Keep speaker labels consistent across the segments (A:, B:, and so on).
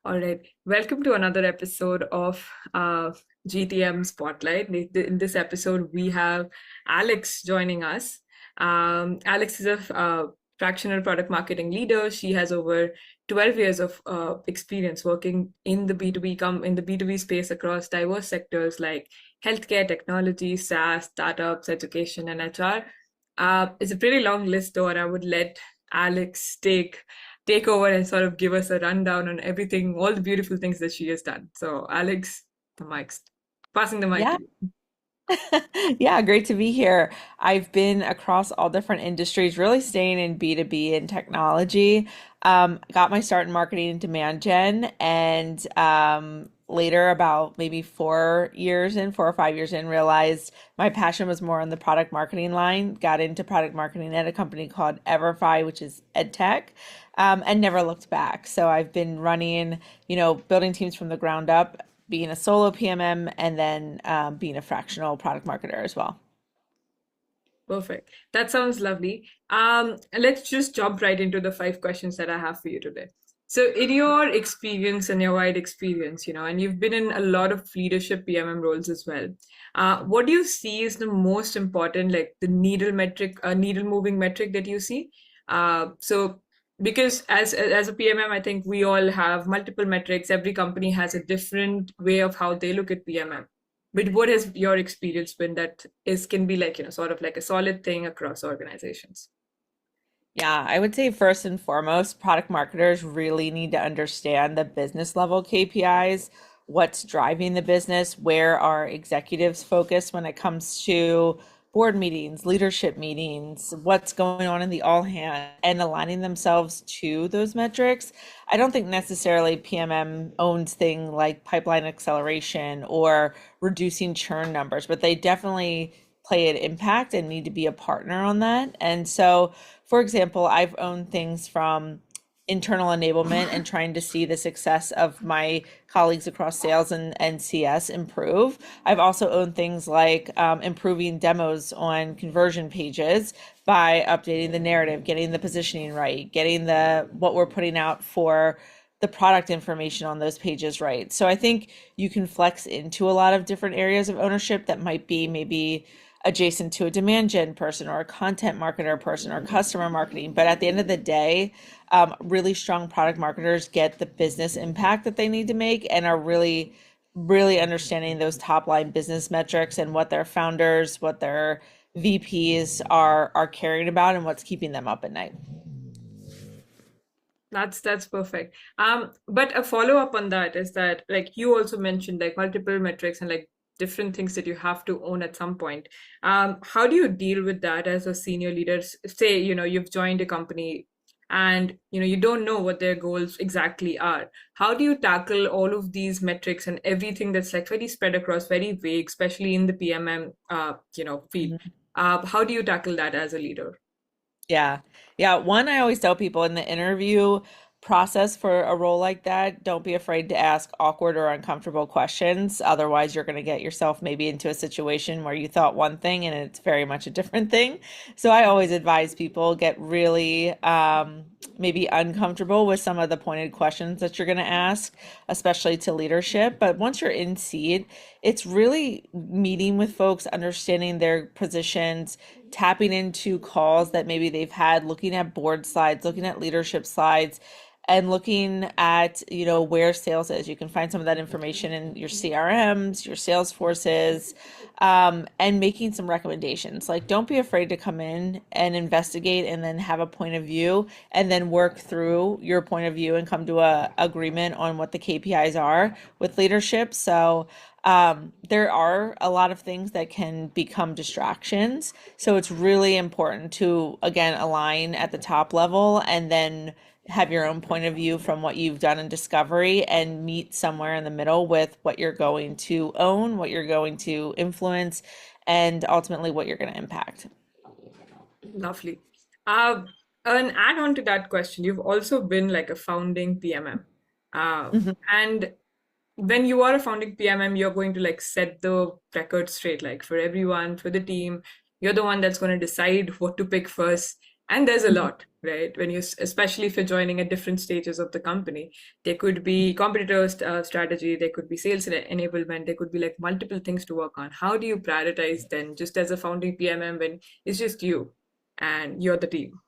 A: All right. Welcome to another episode of GTM Spotlight. In this episode, we have Alex joining us. Alex is a fractional product marketing leader. She has over 12 years of experience working in the B2B space across diverse sectors like healthcare, technology, SaaS, startups, education, and HR. It's a pretty long list, though, and I would let Alex take over and sort of give us a rundown on everything, all the beautiful things that she has done. So, Alex, passing the mic
B: Yeah.
A: to you.
B: Yeah, great to be here. I've been across all different industries, really staying in B2B and technology. Got my start in marketing and demand gen, and later, about maybe 4 years in, 4 or 5 years in, realized my passion was more on the product marketing line. Got into product marketing at a company called Everfi, which is ed tech, and never looked back. So I've been running, building teams from the ground up, being a solo PMM, and then being a fractional product marketer as well.
A: Perfect. That sounds lovely. Let's just jump right into the 5 questions that I have for you today. So, in your experience and your wide experience, and you've been in a lot of leadership PMM roles as well. What do you see is the most important, like the needle moving metric that you see? So, because as a PMM, I think we all have multiple metrics. Every company has a different way of how they look at PMM. But what has your experience been that is can be like, sort of like a solid thing across organizations?
B: Yeah, I would say first and foremost, product marketers really need to understand the business level KPIs, what's driving the business, where are executives focused when it comes to board meetings, leadership meetings, what's going on in the all hand, and aligning themselves to those metrics. I don't think necessarily PMM owns thing like pipeline acceleration or reducing churn numbers, but they definitely play an impact and need to be a partner on that. And so, for example, I've owned things from internal enablement and trying to see the success of my colleagues across sales and CS improve. I've also owned things like improving demos on conversion pages by updating the narrative, getting the positioning right, getting the what we're putting out for the product information on those pages right. So I think you can flex into a lot of different areas of ownership that might be maybe adjacent to a demand gen person or a content marketer person or customer marketing. But at the end of the day, really strong product marketers get the business impact that they need to make and are really understanding those top line business metrics and what their founders, what their VPs are caring about and what's keeping them up at night.
A: That's perfect. But a follow-up on that is that like you also mentioned like multiple metrics and like different things that you have to own at some point. How do you deal with that as a senior leader? Say, you've joined a company and you don't know what their goals exactly are. How do you tackle all of these metrics and everything that's like very spread across, very vague, especially in the PMM field? How do you tackle that as a leader?
B: Yeah. Yeah. One, I always tell people in the interview process for a role like that, don't be afraid to ask awkward or uncomfortable questions. Otherwise, you're going to get yourself maybe into a situation where you thought one thing and it's very much a different thing. So I always advise people get really maybe uncomfortable with some of the pointed questions that you're going to ask, especially to leadership. But once you're in seat, it's really meeting with folks, understanding their positions, tapping into calls that maybe they've had, looking at board slides, looking at leadership slides, and looking at, where sales is. You can find some of that information in your CRMs, your Salesforces, and making some recommendations. Like, don't be afraid to come in and investigate and then have a point of view and then work through your point of view and come to a agreement on what the KPIs are with leadership. So there are a lot of things that can become distractions. So it's really important to, again, align at the top level and then have your own point of view from what you've done in discovery and meet somewhere in the middle with what you're going to own, what you're going to influence, and ultimately what you're going to impact.
A: Lovely. Uh, an add-on to that question, you've also been like a founding PMM.
B: Mhm.
A: And when you are a founding PMM, you're going to like set the record straight, like for everyone, for the team. You're the one that's going to decide what to pick first. And there's a lot, right? When you, especially if you're joining at different stages of the company, there could be competitors strategy, there could be sales enablement, there could be like multiple things to work on. How do you prioritize then, just as a founding PMM, when it's just you and you're the team?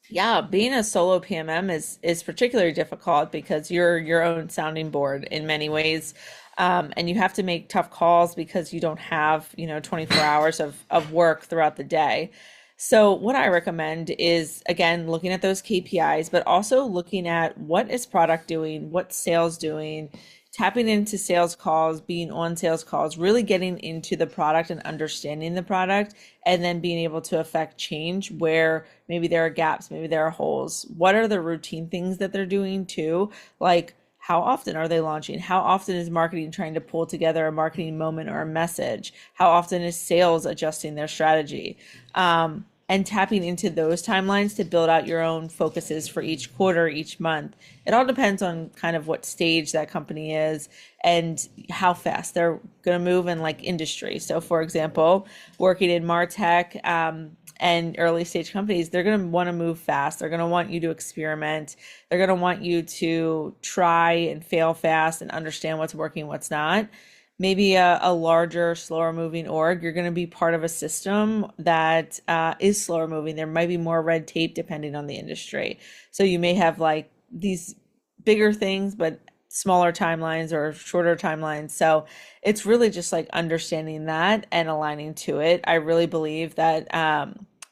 B: Yeah, being a solo PMM is particularly difficult because you're your own sounding board in many ways. And you have to make tough calls because you don't have, 24 hours of work throughout the day. So what I recommend is again looking at those KPIs, but also looking at what is product doing, what sales doing, tapping into sales calls, being on sales calls, really getting into the product and understanding the product, and then being able to affect change where maybe there are gaps, maybe there are holes. What are the routine things that they're doing too? Like, how often are they launching? How often is marketing trying to pull together a marketing moment or a message? How often is sales adjusting their strategy? And tapping into those timelines to build out your own focuses for each quarter, each month. It all depends on kind of what stage that company is and how fast they're going to move in like industry. So, for example, working in MarTech, and early stage companies, they're going to want to move fast. They're going to want you to experiment. They're going to want you to try and fail fast and understand what's working, what's not. Maybe a larger, slower moving org, you're going to be part of a system that is slower moving. There might be more red tape depending on the industry. So you may have like these bigger things, but smaller timelines or shorter timelines. So it's really just like understanding that and aligning to it. I really believe that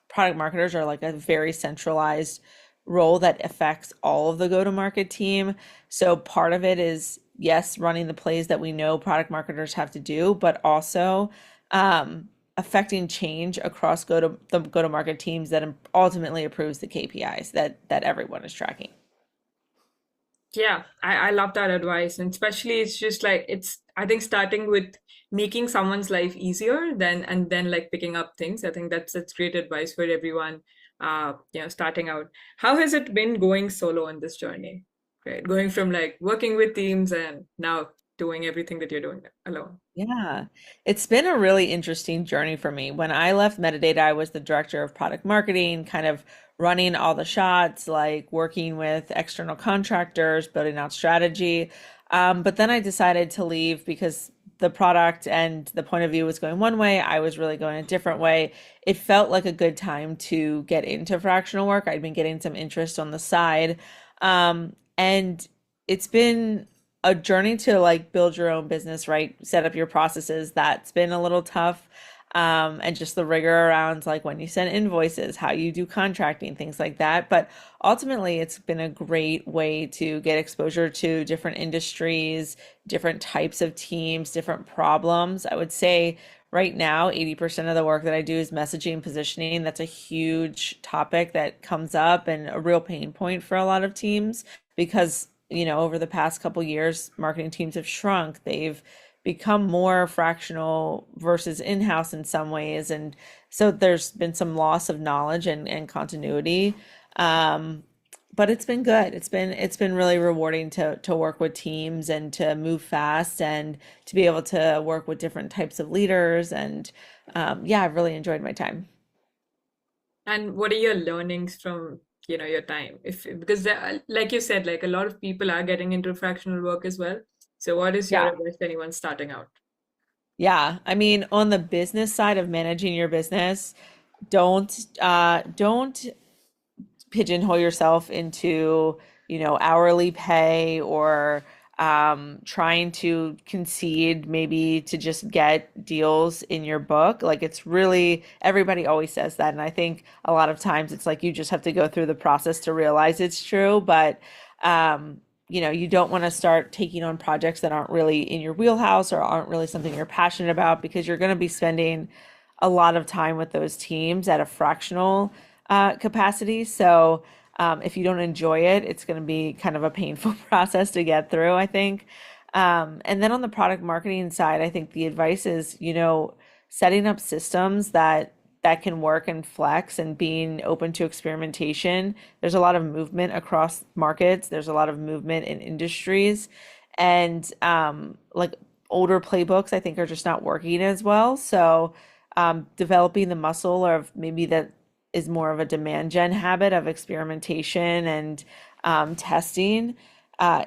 B: product marketers are like a very centralized role that affects all of the go-to-market team. So part of it is, yes, running the plays that we know product marketers have to do, but also affecting change across go-to-market teams that ultimately approves the KPIs that everyone is tracking.
A: Yeah, I love that advice. And especially it's just like it's I think starting with making someone's life easier then and then like picking up things. I think that's great advice for everyone starting out. How has it been going solo on this journey? Right. Going from like working with teams and now doing everything that you're doing alone.
B: Yeah, it's been a really interesting journey for me. When I left Metadata, I was the director of product marketing, kind of running all the shots, like working with external contractors, building out strategy. But then I decided to leave because the product and the point of view was going one way. I was really going a different way. It felt like a good time to get into fractional work. I'd been getting some interest on the side. And it's been a journey to like build your own business, right? Set up your processes. That's been a little tough. And just the rigor around like when you send invoices, how you do contracting, things like that. But ultimately, it's been a great way to get exposure to different industries, different types of teams, different problems. I would say right now, 80% of the work that I do is messaging and positioning. That's a huge topic that comes up and a real pain point for a lot of teams because over the past couple years, marketing teams have shrunk. They've become more fractional versus in-house in some ways. And so there's been some loss of knowledge and continuity. Um, but it's been good. It's been really rewarding to work with teams and to move fast and to be able to work with different types of leaders. And yeah, I've really enjoyed my time.
A: And what are your learnings from, your time? If because like you said, like a lot of people are getting into fractional work as well. So what is your
B: Yeah.
A: advice to anyone starting out?
B: Yeah, I mean, on the business side of managing your business, don't pigeonhole yourself into, hourly pay or trying to concede maybe to just get deals in your book. Like it's really, everybody always says that. And I think a lot of times it's like you just have to go through the process to realize it's true. But, you don't want to start taking on projects that aren't really in your wheelhouse or aren't really something you're passionate about because you're going to be spending a lot of time with those teams at a fractional capacity. So if you don't enjoy it, it's going to be kind of a painful process to get through, I think. And then on the product marketing side, I think the advice is, setting up systems that can work and flex and being open to experimentation. There's a lot of movement across markets. There's a lot of movement in industries, and like older playbooks, I think are just not working as well. So developing the muscle of maybe that is more of a demand gen habit of experimentation and testing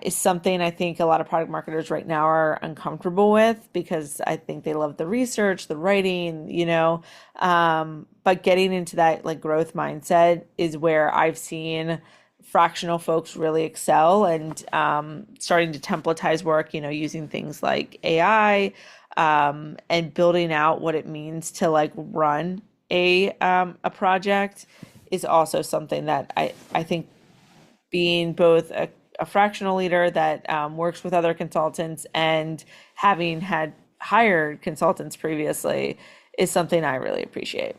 B: is something I think a lot of product marketers right now are uncomfortable with because I think they love the research, the writing, but getting into that like growth mindset is where I've seen fractional folks really excel and starting to templatize work, using things like AI and building out what it means to like run a project is also something that I think being both a fractional leader that works with other consultants and having had hired consultants previously is something I really appreciate.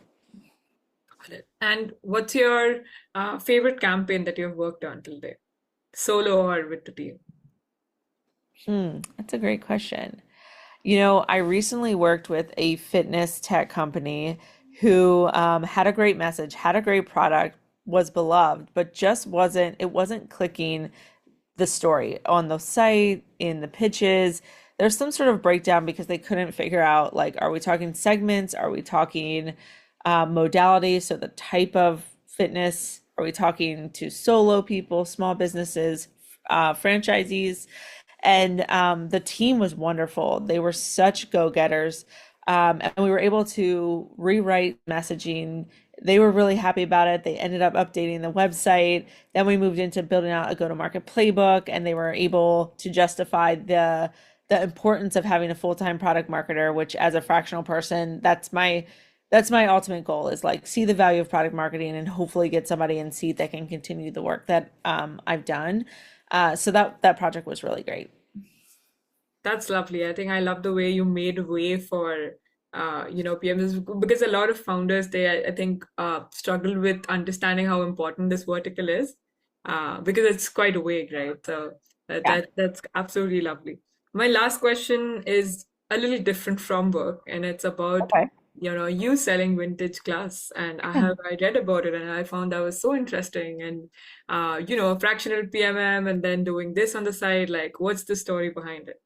A: Got it. And what's your favorite campaign that you've worked on till date, solo or with the team?
B: That's a great question. I recently worked with a fitness tech company who had a great message, had a great product, was beloved, but it wasn't clicking the story on the site, in the pitches. There's some sort of breakdown because they couldn't figure out like, are we talking segments? Are we talking modalities? So the type of fitness, are we talking to solo people, small businesses, franchisees? And the team was wonderful. They were such go-getters. And we were able to rewrite messaging. They were really happy about it. They ended up updating the website. Then we moved into building out a go-to-market playbook, and they were able to justify the importance of having a full-time product marketer, which as a fractional person, that's my ultimate goal is like see the value of product marketing and hopefully get somebody in seat that can continue the work that I've done. So that project was really great.
A: That's lovely. I think I love the way you made way for PMs because a lot of founders I think struggle with understanding how important this vertical is because it's quite vague, right? So
B: Yeah.
A: that's absolutely lovely. My last question is a little different from work, and it's about
B: Okay.
A: you selling vintage glass. And I read about it, and I found that was so interesting. And a fractional PMM, and then doing this on the side. Like, what's the story behind it?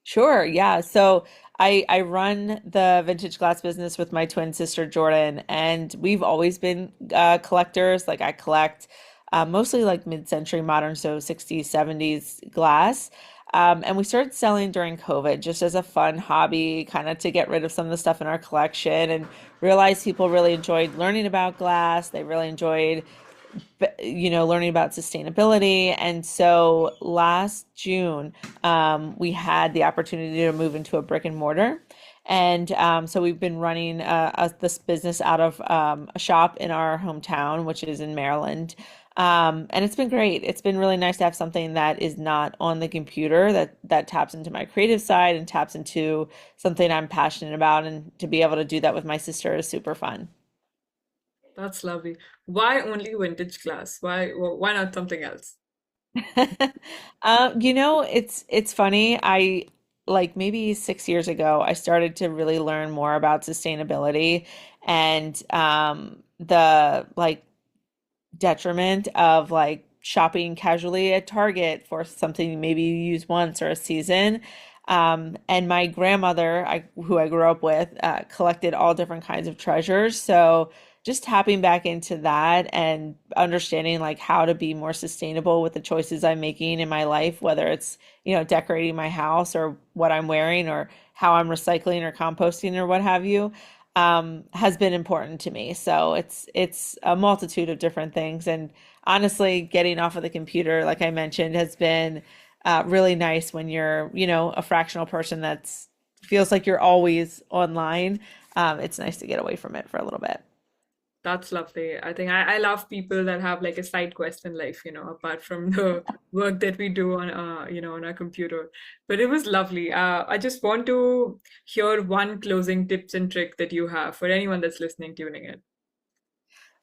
B: Sure, yeah. So I run the vintage glass business with my twin sister Jordan, and we've always been collectors. Like I collect mostly like mid-century modern, so 60s, 70s glass. And we started selling during COVID just as a fun hobby, kind of to get rid of some of the stuff in our collection and realized people really enjoyed learning about glass. They really enjoyed learning about sustainability. And so last June, we had the opportunity to move into a brick and mortar. And so we've been running this business out of a shop in our hometown, which is in Maryland. And it's been great. It's been really nice to have something that is not on the computer that taps into my creative side and taps into something I'm passionate about. And to be able to do that with my sister is super fun.
A: That's lovely. Why only vintage glass? Why not something else?
B: It's funny. I like maybe 6 years ago, I started to really learn more about sustainability and the like detriment of like shopping casually at Target for something maybe you use once or a season. And my grandmother, who I grew up with, collected all different kinds of treasures. So just tapping back into that and understanding like how to be more sustainable with the choices I'm making in my life, whether it's, decorating my house or what I'm wearing or how I'm recycling or composting or what have you, has been important to me. So it's a multitude of different things. And honestly, getting off of the computer, like I mentioned, has been really nice when you're, a fractional person that's feels like you're always online. It's nice to get away from it for a little bit.
A: That's lovely. I think I love people that have like a side quest in life, apart from the work that we do on on our computer. But it was lovely. I just want to hear one closing tips and trick that you have for anyone that's listening, tuning in.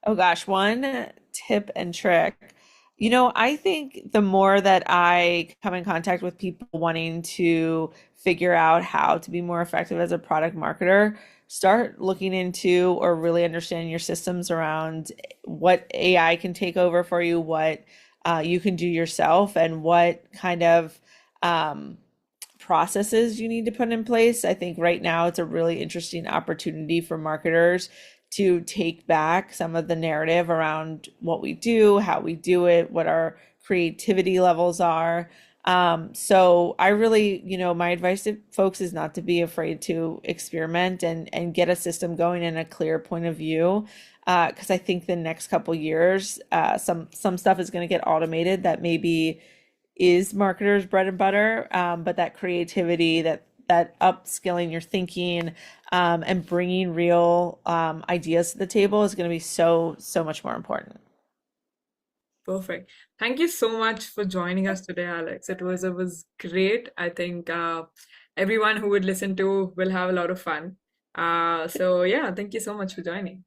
B: Oh gosh, one tip and trick. I think the more that I come in contact with people wanting to figure out how to be more effective as a product marketer, start looking into or really understanding your systems around what AI can take over for you, what you can do yourself, and what kind of um, processes you need to put in place. I think right now it's a really interesting opportunity for marketers to take back some of the narrative around what we do, how we do it, what our creativity levels are. So I really, my advice to folks is not to be afraid to experiment and get a system going and a clear point of view. Because I think the next couple years, some stuff is going to get automated that maybe is marketers' bread and butter, but that creativity, that upskilling your thinking, and bringing real ideas to the table is going to be so much more important.
A: Perfect. Thank you so much for joining us today, Alex. It was great. I think everyone who would listen to will have a lot of fun. So yeah, thank you so much for joining.